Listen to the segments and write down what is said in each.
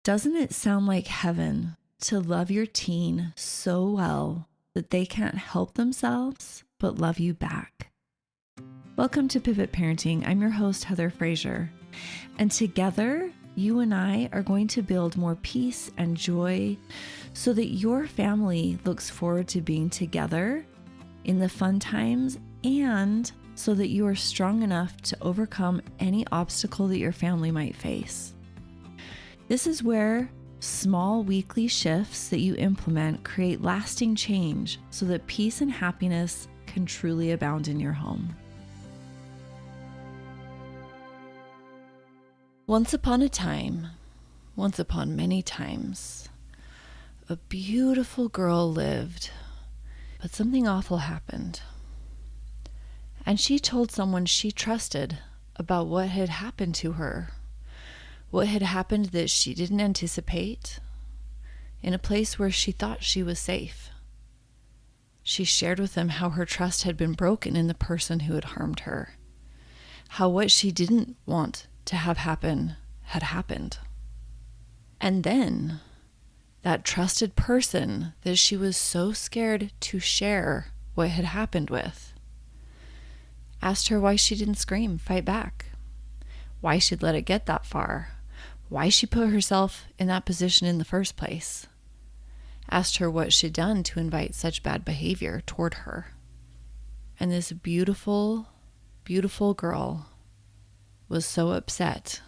Doesn't it sound like heaven to love your teen so well that they can't help themselves but love you back? Welcome to Pivot Parenting. I'm your host, Heather Frazier. And together, you and I are going to build more peace and joy so that your family looks forward to being together in the fun times and so that you are strong enough to overcome any obstacle that your family might face. This is where small weekly shifts that you implement create lasting change so that peace and happiness can truly abound in your home. Once upon a time, once upon many times, a beautiful girl lived, but something awful happened. And she told someone she trusted about what had happened to her. What had happened that she didn't anticipate in a place where she thought she was safe. She shared with them how her trust had been broken in the person who had harmed her, how what she didn't want to have happen had happened. And then that trusted person that she was so scared to share what had happened with asked her why she didn't scream, fight back, why she'd let it get that far, why she put herself in that position in the first place, asked her what she'd done to invite such bad behavior toward her. And this beautiful, beautiful girl was so upset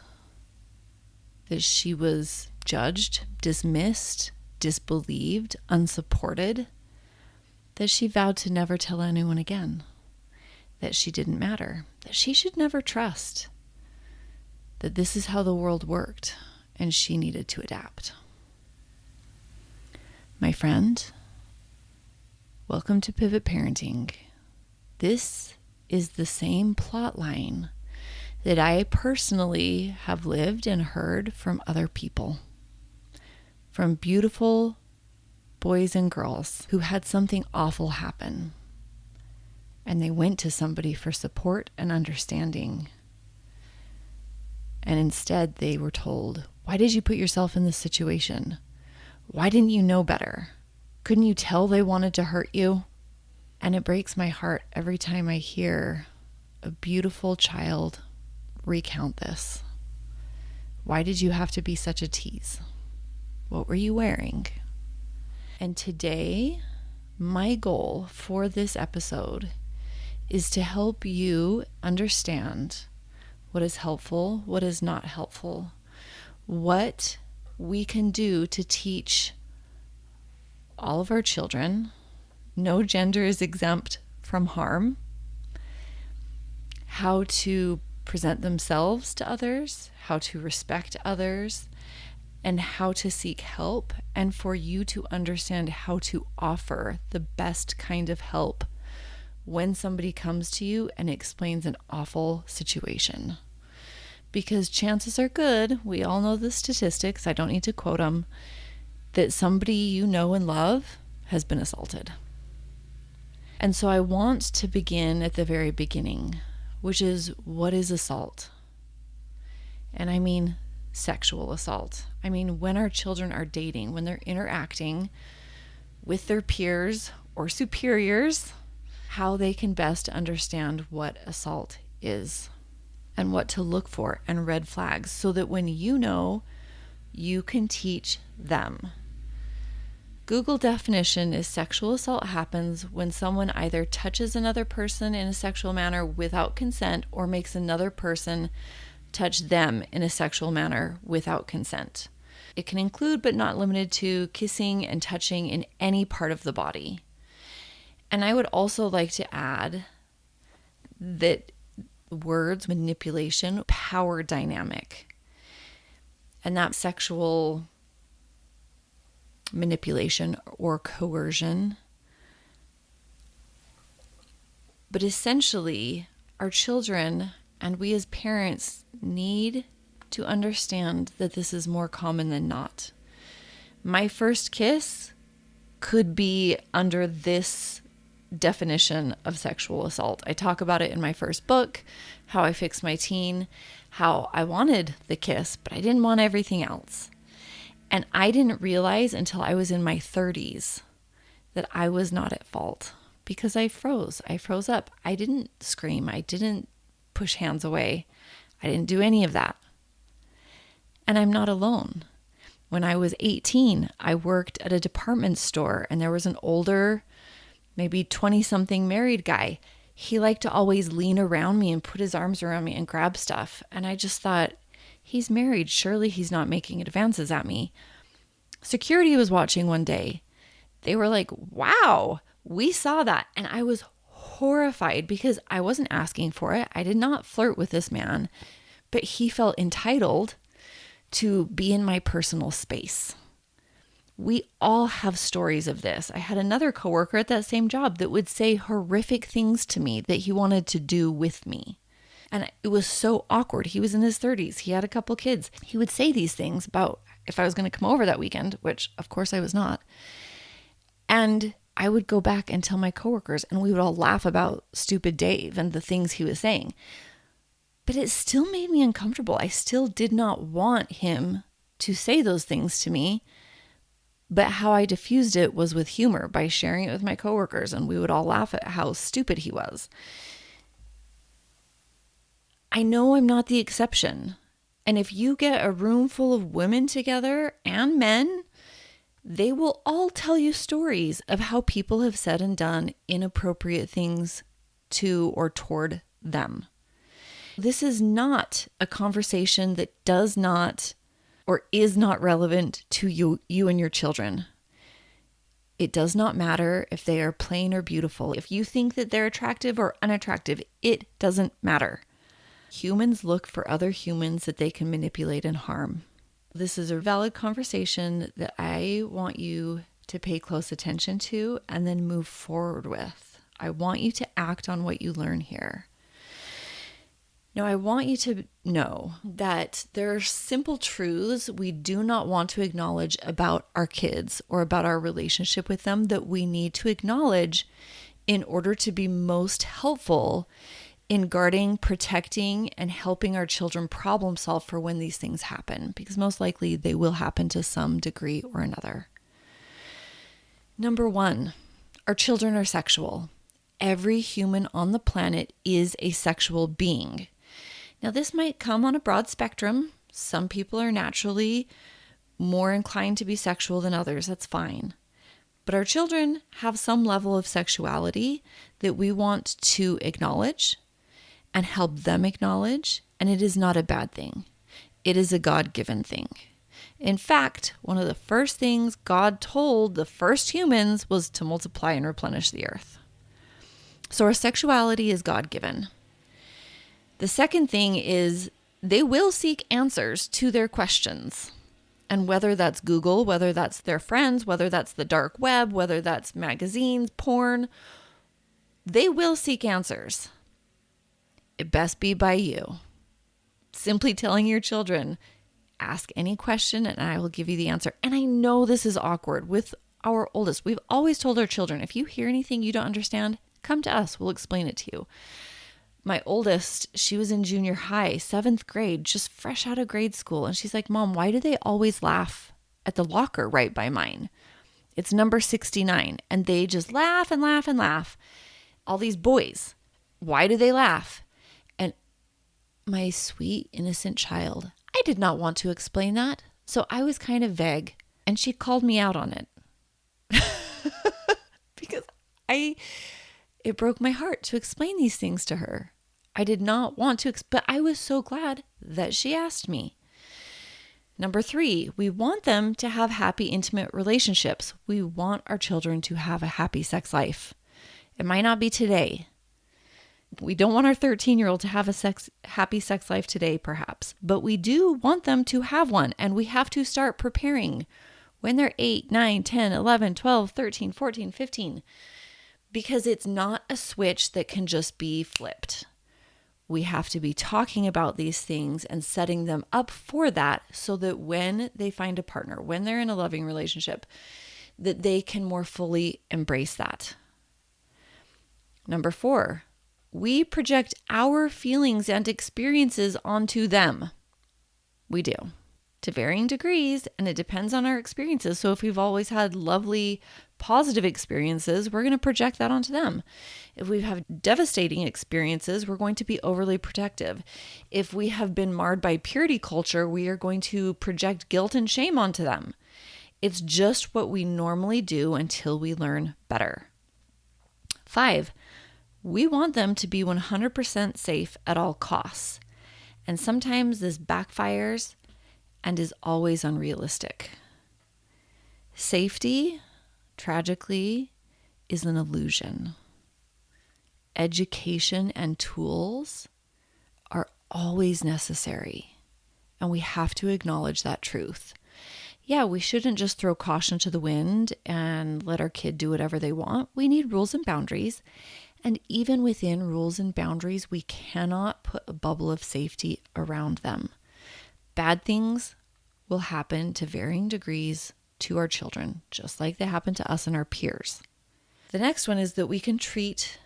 that she was judged, dismissed, disbelieved, unsupported, that she vowed to never tell anyone again, that she didn't matter, that she should never trust, that this is how the world worked, and she needed to adapt. My friend, welcome to Pivot Parenting. This is the same plot line that I personally have lived and heard from other people, from beautiful boys and girls who had something awful happen, and they went to somebody for support and understanding. And instead they were told, why did you put yourself in this situation? Why didn't you know better? Couldn't you tell they wanted to hurt you? And it breaks my heart every time I hear a beautiful child recount this. Why did you have to be such a tease? What were you wearing? And today, my goal for this episode is to help you understand what is helpful, what is not helpful, what we can do to teach all of our children. No gender is exempt from harm. How to present themselves to others, how to respect others, and how to seek help, and for you to understand how to offer the best kind of help when somebody comes to you and explains an awful situation. Because chances are good, we all know the statistics, I don't need to quote them, that somebody you know and love has been assaulted. And so I want to begin at the very beginning, which is, what is assault? And I mean sexual assault. I mean when our children are dating, when they're interacting with their peers or superiors, how they can best understand what assault is and what to look for and red flags so that when you know, you can teach them. Google definition is sexual assault happens when someone either touches another person in a sexual manner without consent or makes another person touch them in a sexual manner without consent. It can include, but not limited to, kissing and touching in any part of the body. And I would also like to add that words, manipulation, power dynamic, and that sexual manipulation or coercion. But essentially, our children and we as parents need to understand that this is more common than not. My first kiss could be under this definition of sexual assault. I talk about it in my first book, How I Fixed My Teen, how I wanted the kiss, but I didn't want everything else. And I didn't realize until I was in my 30s that I was not at fault because I froze. I froze up. I didn't scream. I didn't push hands away. I didn't do any of that. And I'm not alone. When I was 18, I worked at a department store and there was an older, maybe 20-something married guy. He liked to always lean around me and put his arms around me and grab stuff. And I just thought, he's married. Surely he's not making advances at me. Security was watching one day. They were like, wow, we saw that. And I was horrified because I wasn't asking for it. I did not flirt with this man, but he felt entitled to be in my personal space. We all have stories of this. I had another coworker at that same job that would say horrific things to me that he wanted to do with me. And it was so awkward. He was in his 30s. He had a couple kids. He would say these things about if I was going to come over that weekend, which of course I was not. And I would go back and tell my coworkers and we would all laugh about stupid Dave and the things he was saying. But it still made me uncomfortable. I still did not want him to say those things to me. But how I diffused it was with humor by sharing it with my coworkers, and we would all laugh at how stupid he was. I know I'm not the exception. And if you get a room full of women together and men, they will all tell you stories of how people have said and done inappropriate things to or toward them. This is not a conversation that does not or is not relevant to you and your children. It does not matter if they are plain or beautiful. If you think that they're attractive or unattractive, it doesn't matter. Humans look for other humans that they can manipulate and harm. This is a valid conversation that I want you to pay close attention to and then move forward with. I want you to act on what you learn here. Now, I want you to know that there are simple truths we do not want to acknowledge about our kids or about our relationship with them that we need to acknowledge in order to be most helpful in guarding, protecting, and helping our children problem solve for when these things happen, because most likely they will happen to some degree or another. Number one, our children are sexual. Every human on the planet is a sexual being. Now, this might come on a broad spectrum. Some people are naturally more inclined to be sexual than others. That's fine. But our children have some level of sexuality that we want to acknowledge and help them acknowledge. And it is not a bad thing. It is a God-given thing. In fact, one of the first things God told the first humans was to multiply and replenish the earth. So our sexuality is God-given. The second thing is they will seek answers to their questions. And whether that's Google, whether that's their friends, whether that's the dark web, whether that's magazines, porn, they will seek answers. It best be by you. Simply telling your children, ask any question and I will give you the answer. And I know this is awkward with our oldest. We've always told our children, if you hear anything you don't understand, come to us. We'll explain it to you. My oldest, she was in junior high, 7th grade, just fresh out of grade school. And she's like, Mom, why do they always laugh at the locker right by mine? It's number 69. And they just laugh and laugh and laugh. All these boys, why do they laugh? And my sweet, innocent child, I did not want to explain that. So I was kind of vague. And she called me out on it. Because it broke my heart to explain these things to her. I did not want to, but I was so glad that she asked me. Number 3, we want them to have happy, intimate relationships. We want our children to have a happy sex life. It might not be today. We don't want our 13-year-old to have a happy sex life today, perhaps, but we do want them to have one, and we have to start preparing when they're 8, 9, 10, 11, 12, 13, 14, 15, because it's not a switch that can just be flipped. We have to be talking about these things and setting them up for that so that when they find a partner, when they're in a loving relationship, that they can more fully embrace that. Number 4, we project our feelings and experiences onto them. We do. to varying degrees, and it depends on our experiences. So if we've always had lovely, positive experiences, we're going to project that onto them. If we've had devastating experiences, we're going to be overly protective. If we have been marred by purity culture, we are going to project guilt and shame onto them. It's just what we normally do until we learn better. 5, we want them to be 100% safe at all costs. And sometimes this backfires and is always unrealistic. Safety, tragically, is an illusion. Education and tools are always necessary, and we have to acknowledge that truth. Yeah, we shouldn't just throw caution to the wind and let our kid do whatever they want. We need rules and boundaries. And even within rules and boundaries, we cannot put a bubble of safety around them. Bad things will happen to varying degrees to our children, just like they happen to us and our peers. The next one is that we can treat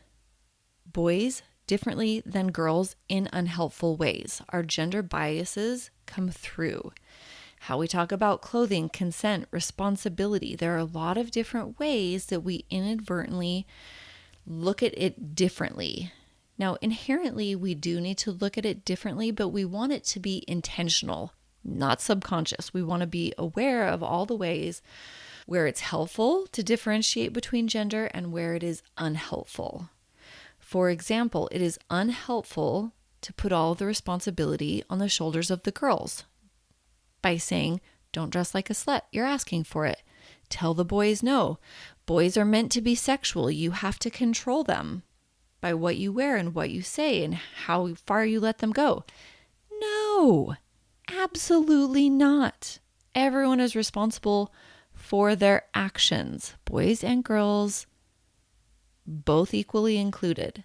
boys differently than girls in unhelpful ways. Our gender biases come through. How we talk about clothing, consent, responsibility. There are a lot of different ways that we inadvertently look at it differently. Now, inherently, we do need to look at it differently, but we want it to be intentional, not subconscious. We want to be aware of all the ways where it's helpful to differentiate between gender and where it is unhelpful. For example, it is unhelpful to put all of the responsibility on the shoulders of the girls by saying, don't dress like a slut, you're asking for it. Tell the boys no. Boys are meant to be sexual. You have to control them by what you wear and what you say and how far you let them go. No, absolutely not. Everyone is responsible for their actions, boys and girls, both equally included.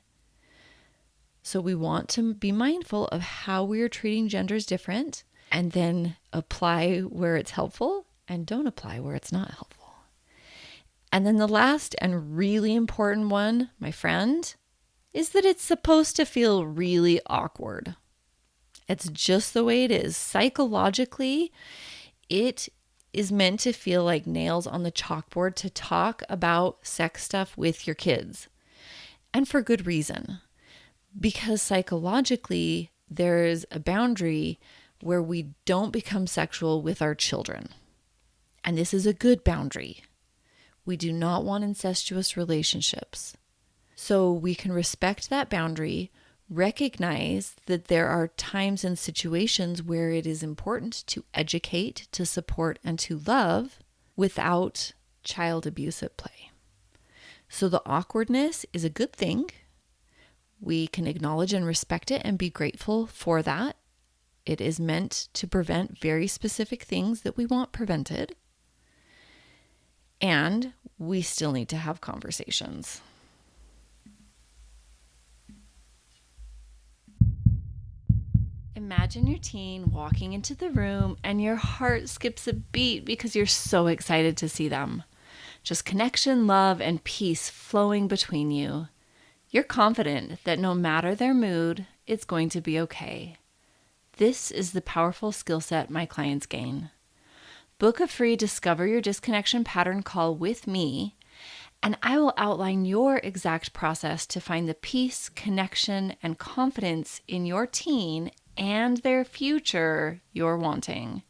So we want to be mindful of how we are treating genders different and then apply where it's helpful and don't apply where it's not helpful. And then the last and really important one, my friend, is that it's supposed to feel really awkward. It's just the way it is. Psychologically, it is meant to feel like nails on the chalkboard to talk about sex stuff with your kids. And for good reason. Because psychologically, there is a boundary where we don't become sexual with our children. And this is a good boundary. We do not want incestuous relationships. So we can respect that boundary, recognize that there are times and situations where it is important to educate, to support, and to love without child abuse at play. So the awkwardness is a good thing. We can acknowledge and respect it and be grateful for that. It is meant to prevent very specific things that we want prevented. And we still need to have conversations. Imagine your teen walking into the room and your heart skips a beat because you're so excited to see them. Just connection, love, and peace flowing between you. You're confident that no matter their mood, it's going to be okay. This is the powerful skill set my clients gain. Book a free Discover Your Disconnection Pattern call with me, and I will outline your exact process to find the peace, connection, and confidence in your teen and their future you're wanting.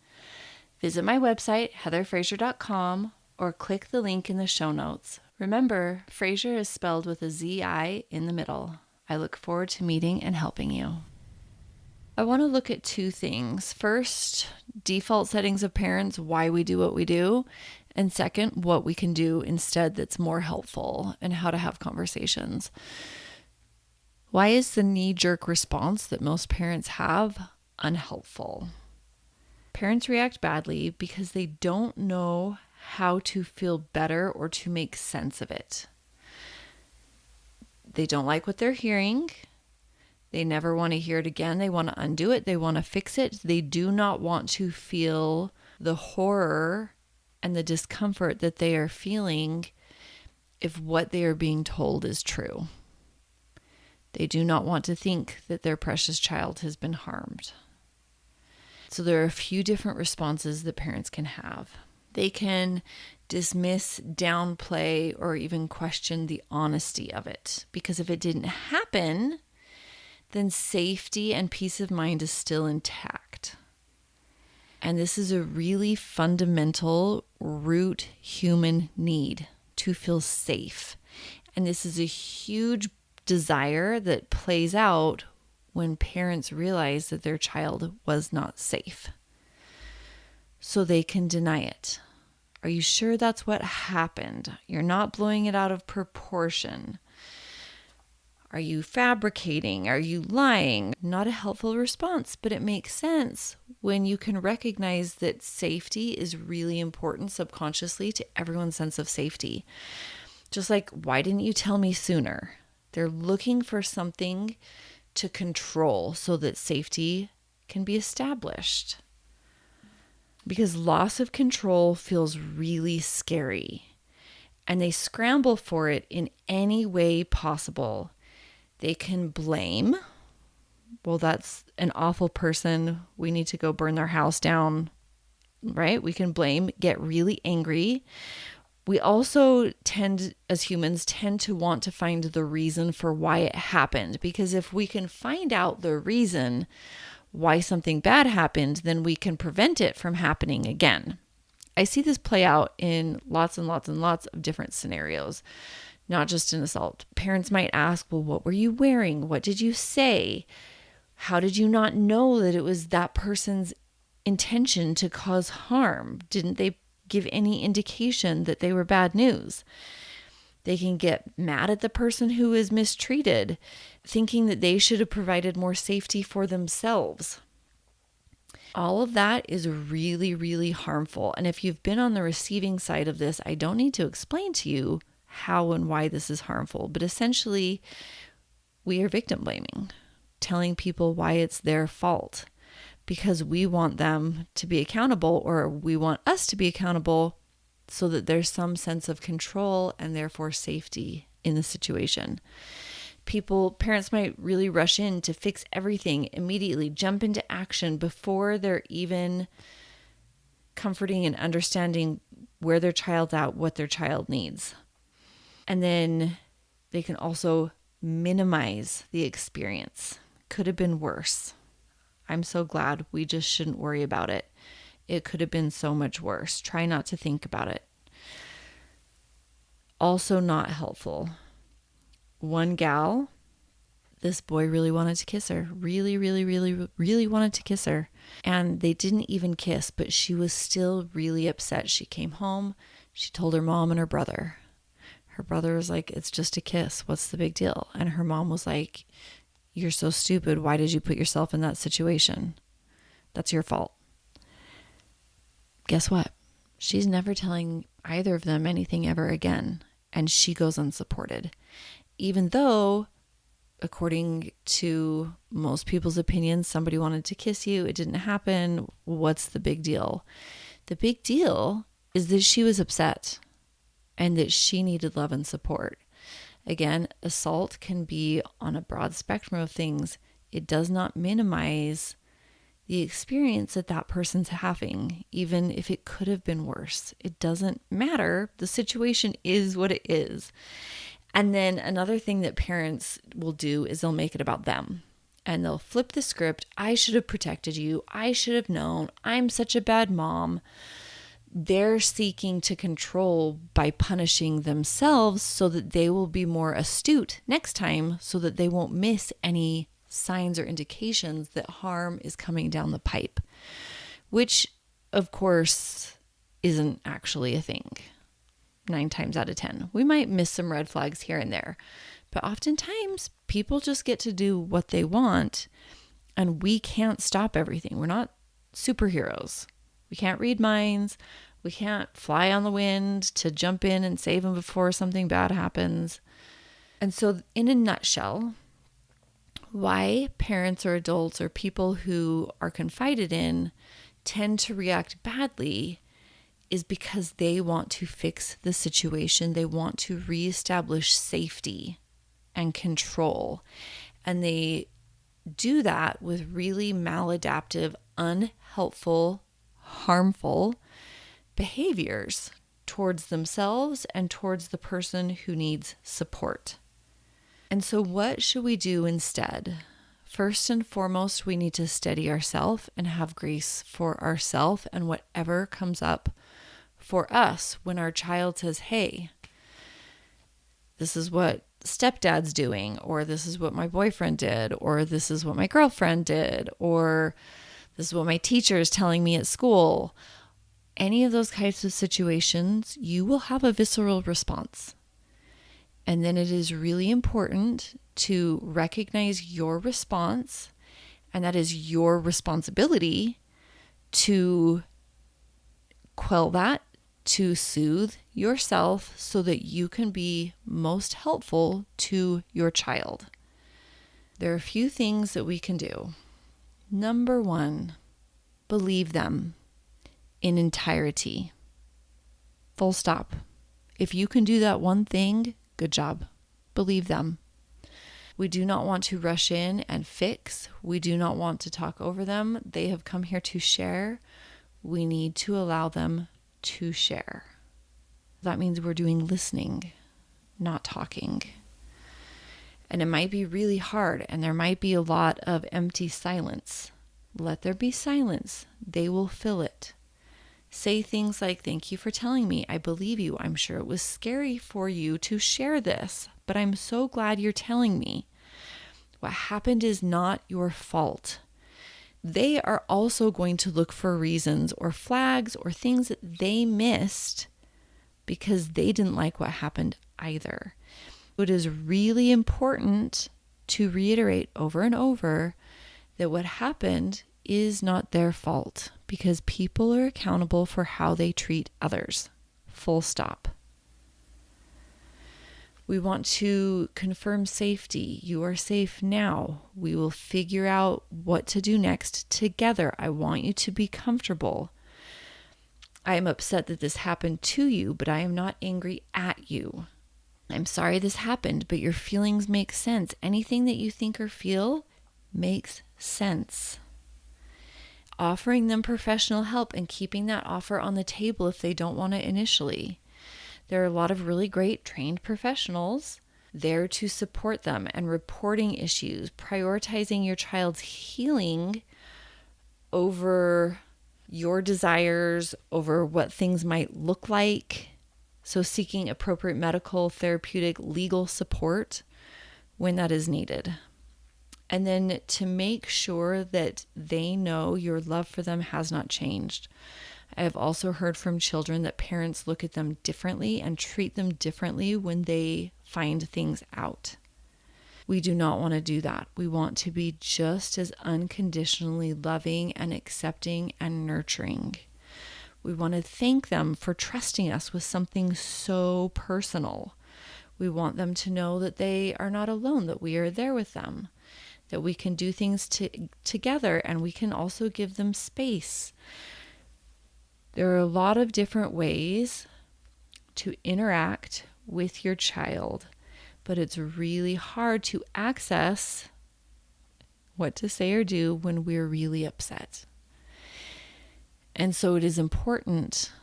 Visit my website, heatherfraser.com, or click the link in the show notes. Remember, Fraser is spelled with a Z-I in the middle. I look forward to meeting and helping you. I want to look at two things. First, default settings of parents, why we do what we do. And second, what we can do instead that's more helpful and how to have conversations. Why is the knee-jerk response that most parents have unhelpful? Parents react badly because they don't know how to feel better or to make sense of it. They don't like what they're hearing. They never want to hear it again. They want to undo it. They want to fix it. They do not want to feel the horror and the discomfort that they are feeling if what they are being told is true. They do not want to think that their precious child has been harmed. So there are a few different responses that parents can have. They can dismiss, downplay, or even question the honesty of it. Because if it didn't happen, then safety and peace of mind is still intact. And this is a really fundamental root human need, to feel safe. And this is a huge desire that plays out when parents realize that their child was not safe. So they can deny it. Are you sure that's what happened? You're not blowing it out of proportion. Are you fabricating? Are you lying? Not a helpful response, but it makes sense when you can recognize that safety is really important subconsciously to everyone's sense of safety. Just like, why didn't you tell me sooner? They're looking for something to control so that safety can be established. Because loss of control feels really scary, and they scramble for it in any way possible. They can blame. Well, that's an awful person. We need to go burn their house down, right? We can blame, get really angry. We also as humans, tend to want to find the reason for why it happened. Because if we can find out the reason why something bad happened, then we can prevent it from happening again. I see this play out in lots and lots and lots of different scenarios, not just an assault. Parents might ask, well, what were you wearing? What did you say? How did you not know that it was that person's intention to cause harm? Didn't they give any indication that they were bad news? They can get mad at the person who is mistreated, thinking that they should have provided more safety for themselves. All of that is really, really harmful. And if you've been on the receiving side of this, I don't need to explain to you how and why this is harmful. But essentially, we are victim blaming, telling people why it's their fault because we want them to be accountable, or we want us to be accountable, so that there's some sense of control and therefore safety in the situation. Parents might really rush in to fix everything immediately, jump into action before they're even comforting and understanding where their child's at, what their child needs. And then they can also minimize the experience. Could have been worse. I'm so glad. We just shouldn't worry about it. It could have been so much worse. Try not to think about it. Also not helpful. One gal, this boy really wanted to kiss her. Really, really, really, really wanted to kiss her. And they didn't even kiss, but she was still really upset. She came home. She told her mom and her brother. Her brother was like, it's just a kiss. What's the big deal? And her mom was like, you're so stupid. Why did you put yourself in that situation? That's your fault. Guess what? She's never telling either of them anything ever again. And she goes unsupported. Even though, according to most people's opinions, somebody wanted to kiss you. It didn't happen. What's the big deal? The big deal is that she was upset and that she needed love and support. Again, assault can be on a broad spectrum of things. It does not minimize the experience that that person's having, even if it could have been worse. It doesn't matter. The situation is what it is. And then another thing that parents will do is they'll make it about them. And they'll flip the script. I should have protected you. I should have known. I'm such a bad mom. They're seeking to control by punishing themselves so that they will be more astute next time, so that they won't miss any signs or indications that harm is coming down the pipe, which of course isn't actually a thing. 9 times out of 10, we might miss some red flags here and there, but oftentimes people just get to do what they want, and we can't stop everything. We're not superheroes. We can't read minds. We can't fly on the wind to jump in and save them before something bad happens. And so in a nutshell, why parents or adults or people who are confided in tend to react badly is because they want to fix the situation. They want to reestablish safety and control. And they do that with really maladaptive, unhelpful, harmful behaviors towards themselves and towards the person who needs support. And so what should we do instead? First and foremost, we need to steady ourselves and have grace for ourselves and whatever comes up for us when our child says, hey, this is what stepdad's doing, or this is what my boyfriend did, or this is what my girlfriend did, or this is what my teacher is telling me at school. Any of those types of situations, you will have a visceral response. And then it is really important to recognize your response, and that is your responsibility to quell that, to soothe yourself so that you can be most helpful to your child. There are a few things that we can do. Number one, believe them in entirety. Full stop. If you can do that one thing, good job. Believe them. We do not want to rush in and fix. We do not want to talk over them. They have come here to share. We need to allow them to share. That means we're doing listening, not talking. And it might be really hard, and there might be a lot of empty silence. Let there be silence. They will fill it. Say things like, thank you for telling me. I believe you. I'm sure it was scary for you to share this, but I'm so glad you're telling me. What happened is not your fault. They are also going to look for reasons or flags or things that they missed because they didn't like what happened either. It is really important to reiterate over and over that what happened is not their fault, because people are accountable for how they treat others. Full stop. We want to confirm safety. You are safe now. We will figure out what to do next together. I want you to be comfortable. I am upset that this happened to you, but I am not angry at you. I'm sorry this happened, but your feelings make sense. Anything that you think or feel makes sense. Offering them professional help and keeping that offer on the table if they don't want it initially. There are a lot of really great trained professionals there to support them and reporting issues, prioritizing your child's healing over your desires, over what things might look like. So seeking appropriate medical, therapeutic, legal support when that is needed. And then to make sure that they know your love for them has not changed. I have also heard from children that parents look at them differently and treat them differently when they find things out. We do not want to do that. We want to be just as unconditionally loving and accepting and nurturing. We want to thank them for trusting us with something so personal. We want them to know that they are not alone, that we are there with them, that we can do things together, and we can also give them space. There are a lot of different ways to interact with your child, but it's really hard to access what to say or do when we're really upset. And so it is important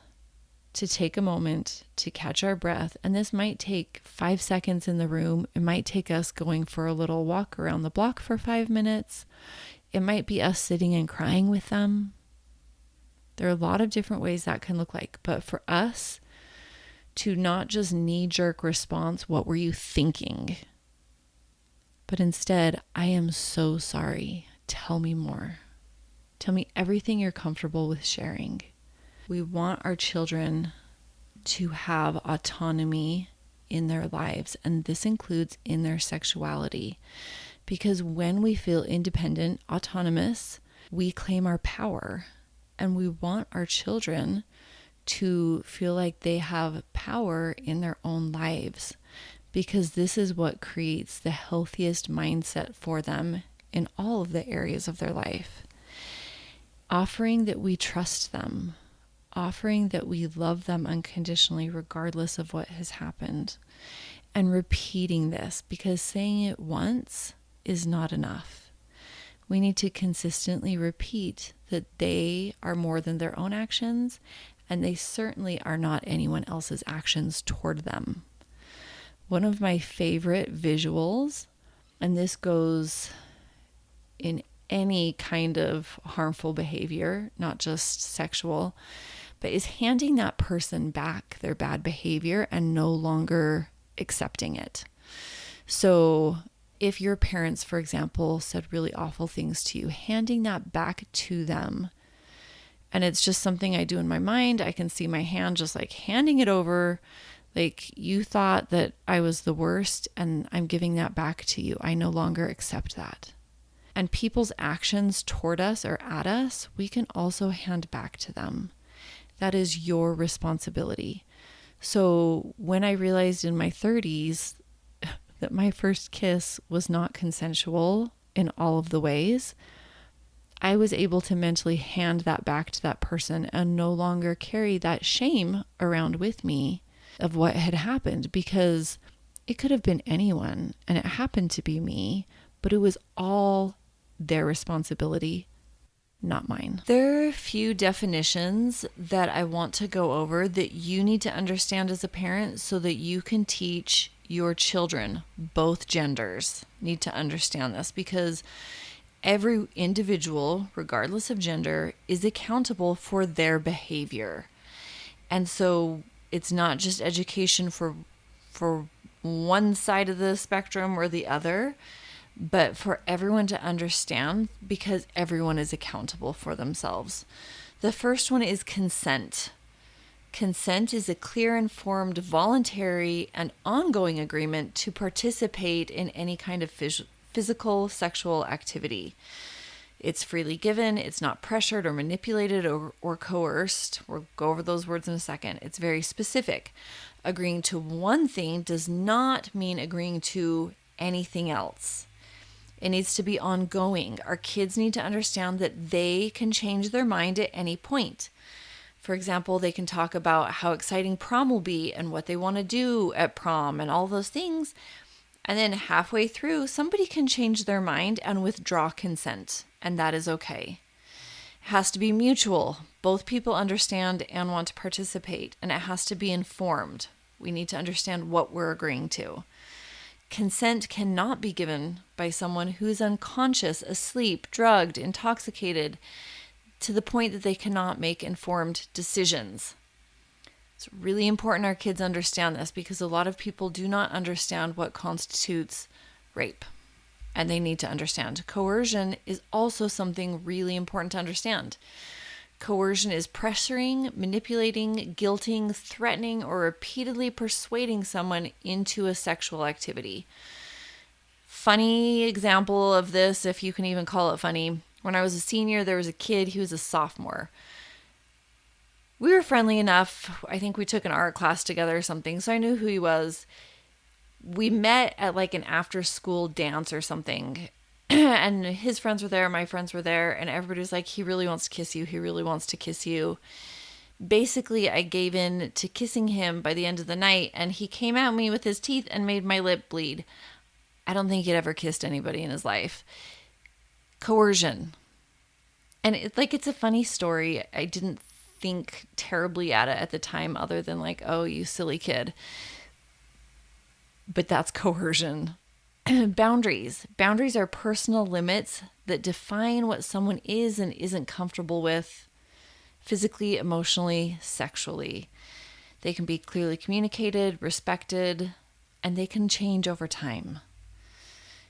to take a moment to catch our breath. And this might take 5 seconds in the room. It might take us going for a little walk around the block for 5 minutes. It might be us sitting and crying with them. There are a lot of different ways that can look like. But for us to not just knee-jerk response, what were you thinking? But instead, I am so sorry. Tell me more. Tell me everything you're comfortable with sharing. We want our children to have autonomy in their lives, and this includes in their sexuality. Because when we feel independent, autonomous, we claim our power. And we want our children to feel like they have power in their own lives, because this is what creates the healthiest mindset for them in all of the areas of their life. Offering that we trust them, offering that we love them unconditionally regardless of what has happened, and repeating this, because saying it once is not enough. We need to consistently repeat that they are more than their own actions, and they certainly are not anyone else's actions toward them. One of my favorite visuals, and this goes in any kind of harmful behavior, not just sexual, but is handing that person back their bad behavior and no longer accepting it. So if your parents, for example, said really awful things to you, handing that back to them. And it's just something I do in my mind. I can see my hand just like handing it over. Like, you thought that I was the worst, and I'm giving that back to you. I no longer accept that. And people's actions toward us or at us, we can also hand back to them. That is your responsibility. So when I realized in my 30s that my first kiss was not consensual in all of the ways, I was able to mentally hand that back to that person and no longer carry that shame around with me of what had happened, because it could have been anyone and it happened to be me, but it was all their responsibility, not mine. There are a few definitions that I want to go over that you need to understand as a parent so that you can teach your children. Both genders need to understand this, because every individual, regardless of gender, is accountable for their behavior. And so it's not just education for one side of the spectrum or the other, but for everyone to understand, because everyone is accountable for themselves. The first one is consent. Consent is a clear, informed, voluntary, and ongoing agreement to participate in any kind of physical, sexual activity. It's freely given. It's not pressured or manipulated or coerced. We'll go over those words in a second. It's very specific. Agreeing to one thing does not mean agreeing to anything else. It needs to be ongoing. Our kids need to understand that they can change their mind at any point. For example, they can talk about how exciting prom will be and what they want to do at prom and all those things. And then halfway through, somebody can change their mind and withdraw consent, and that is okay. It has to be mutual. Both people understand and want to participate, and it has to be informed. We need to understand what we're agreeing to. Consent cannot be given by someone who's unconscious, asleep, drugged, intoxicated, to the point that they cannot make informed decisions. It's really important our kids understand this, because a lot of people do not understand what constitutes rape, and they need to understand. Coercion is also something really important to understand. Coercion is pressuring, manipulating, guilting, threatening, or repeatedly persuading someone into a sexual activity. Funny example of this, if you can even call it funny. When I was a senior, there was a kid, he was a sophomore. We were friendly enough. I think we took an art class together or something, so I knew who he was. We met at like an after-school dance or something, and his friends were there, my friends were there, and everybody was like, he really wants to kiss you. He really wants to kiss you. Basically, I gave in to kissing him by the end of the night, and he came at me with his teeth and made my lip bleed. I don't think he'd ever kissed anybody in his life. Coercion. And it's a funny story. I didn't think terribly at it at the time, other than like, oh, you silly kid. But that's coercion. Boundaries. Boundaries are personal limits that define what someone is and isn't comfortable with physically, emotionally, sexually. They can be clearly communicated, respected, and they can change over time.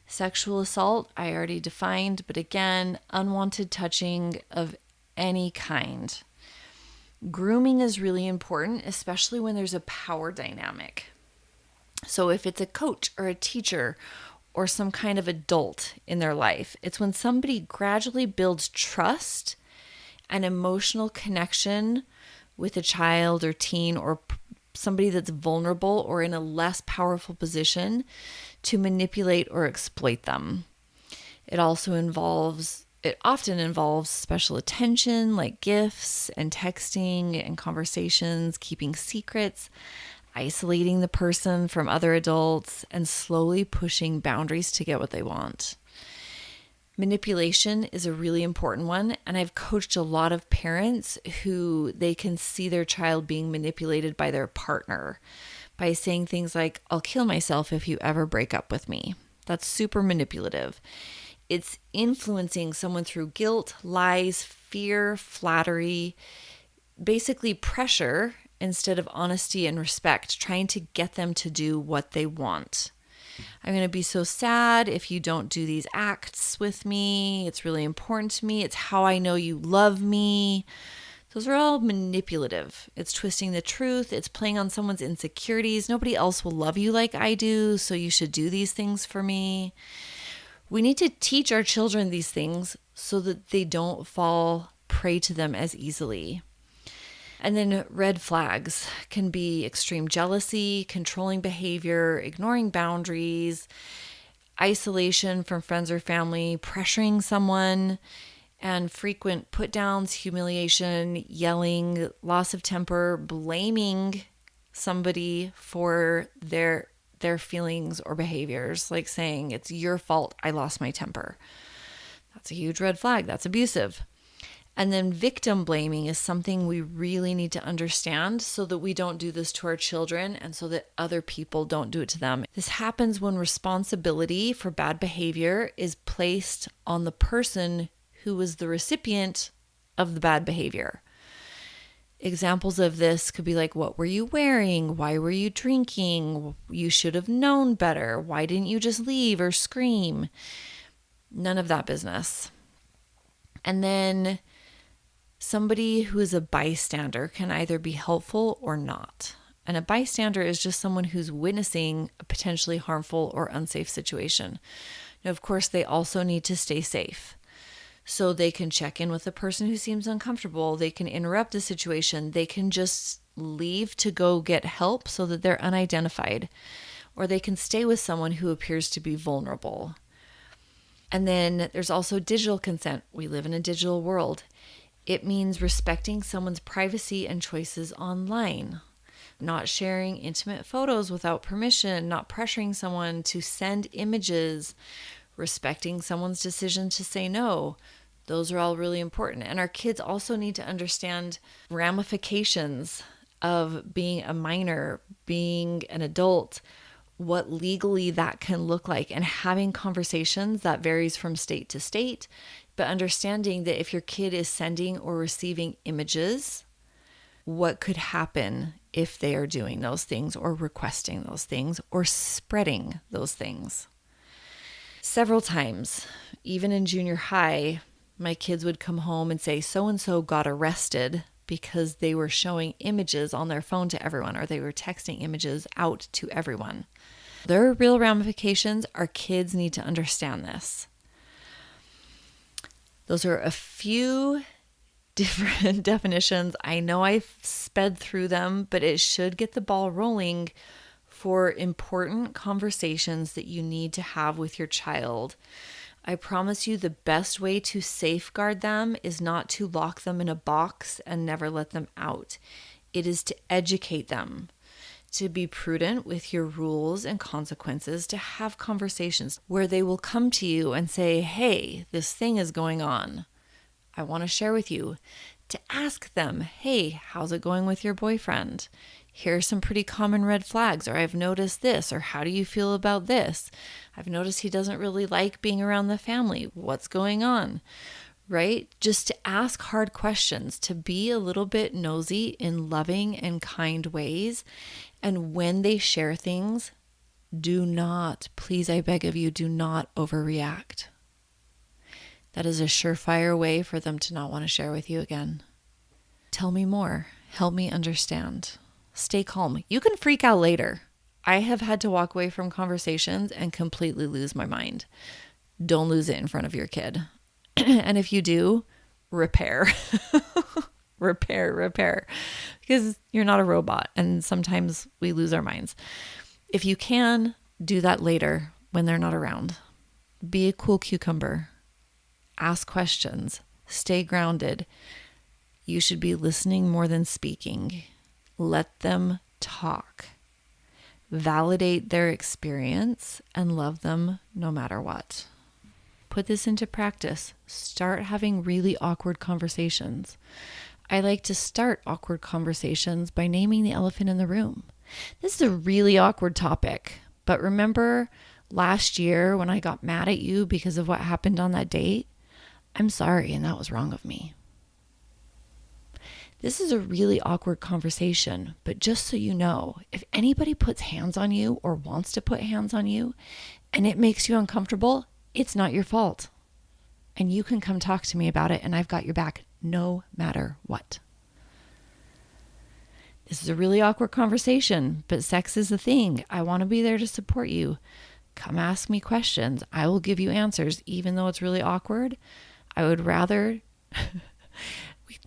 Sexual assault, I already defined, but again, unwanted touching of any kind. Grooming is really important, especially when there's a power dynamic. So if it's a coach or a teacher or some kind of adult in their life, it's when somebody gradually builds trust and emotional connection with a child or teen or somebody that's vulnerable or in a less powerful position to manipulate or exploit them. It often involves special attention like gifts and texting and conversations, keeping secrets, isolating the person from other adults, and slowly pushing boundaries to get what they want. Manipulation is a really important one, and I've coached a lot of parents who they can see their child being manipulated by their partner by saying things like, "I'll kill myself if you ever break up with me." That's super manipulative. It's influencing someone through guilt, lies, fear, flattery, basically pressure instead of honesty and respect, trying to get them to do what they want. I'm going to be so sad if you don't do these acts with me. It's really important to me. It's how I know you love me. Those are all manipulative. It's twisting the truth. It's playing on someone's insecurities. Nobody else will love you like I do, so you should do these things for me. We need to teach our children these things so that they don't fall prey to them as easily. And then red flags can be extreme jealousy, controlling behavior, ignoring boundaries, isolation from friends or family, pressuring someone, and frequent put downs, humiliation, yelling, loss of temper, blaming somebody for their feelings or behaviors, like saying, "It's your fault I lost my temper." That's a huge red flag. That's abusive. And then victim blaming is something we really need to understand so that we don't do this to our children and so that other people don't do it to them. This happens when responsibility for bad behavior is placed on the person who was the recipient of the bad behavior. Examples of this could be like, what were you wearing? Why were you drinking? You should have known better. Why didn't you just leave or scream? None of that business. And then somebody who is a bystander can either be helpful or not. And a bystander is just someone who's witnessing a potentially harmful or unsafe situation. Now, of course, they also need to stay safe. So they can check in with the person who seems uncomfortable. They can interrupt the situation. They can just leave to go get help so that they're unidentified. Or they can stay with someone who appears to be vulnerable. And then there's also digital consent. We live in a digital world. It means respecting someone's privacy and choices online, not sharing intimate photos without permission, not pressuring someone to send images, respecting someone's decision to say no. Those are all really important. And our kids also need to understand ramifications of being a minor, being an adult, what legally that can look like, and having conversations that varies from state to state, but understanding that if your kid is sending or receiving images, what could happen if they are doing those things or requesting those things or spreading those things. Several times, even in junior high, my kids would come home and say, so-and-so got arrested because they were showing images on their phone to everyone, or they were texting images out to everyone. There are real ramifications. Our kids need to understand this. Those are a few different definitions. I know I've sped through them, but it should get the ball rolling for important conversations that you need to have with your child. I promise you the best way to safeguard them is not to lock them in a box and never let them out. It is to educate them, to be prudent with your rules and consequences, to have conversations where they will come to you and say, "Hey, this thing is going on. I want to share with you." To ask them, "Hey, how's it going with your boyfriend? Here are some pretty common red flags," or "I've noticed this," or "How do you feel about this? I've noticed he doesn't really like being around the family. What's going on?" Right? Just to ask hard questions, to be a little bit nosy in loving and kind ways. And when they share things, do not, please, I beg of you, do not overreact. That is a surefire way for them to not want to share with you again. Tell me more. Help me understand. Stay calm. You can freak out later. I have had to walk away from conversations and completely lose my mind. Don't lose it in front of your kid. And if you do, repair. repair. Because you're not a robot and sometimes we lose our minds. If you can, do that later when they're not around. Be a cool cucumber. Ask questions. Stay grounded. You should be listening more than speaking. Let them talk. Validate their experience and love them no matter what. Put this into practice. Start having really awkward conversations. I like to start awkward conversations by naming the elephant in the room. This is a really awkward topic, but remember last year when I got mad at you because of what happened on that date? I'm sorry, and that was wrong of me. This is a really awkward conversation, but just so you know, if anybody puts hands on you or wants to put hands on you and it makes you uncomfortable, it's not your fault. And you can come talk to me about it, and I've got your back no matter what. This is a really awkward conversation, but sex is a thing. I want to be there to support you. Come ask me questions. I will give you answers, even though it's really awkward. I would rather...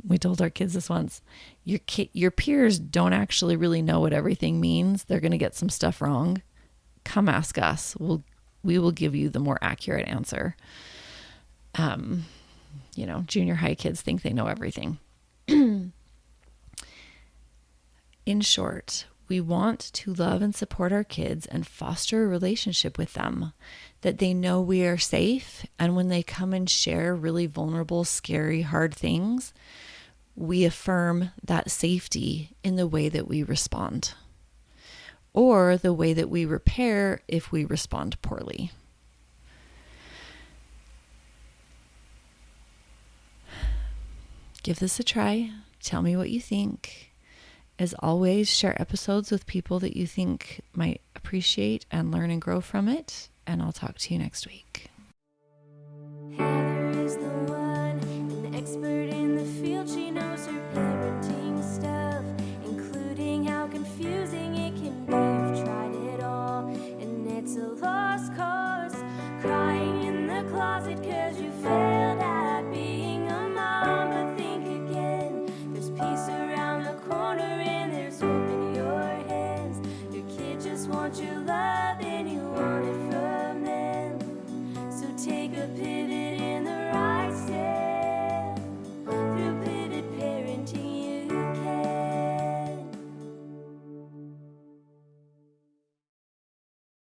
We told our kids this once. Your peers don't actually really know what everything means. They're going to get some stuff wrong. Come ask us. We will give you the more accurate answer. Junior high kids think they know everything. In short, we want to love and support our kids and foster a relationship with them, that they know we are safe. And when they come and share really vulnerable, scary, hard things, we affirm that safety in the way that we respond, or the way that we repair if we respond poorly. Give this a try. Tell me what you think. As always, share episodes with people that you think might appreciate and learn and grow from it. And I'll talk to you next week.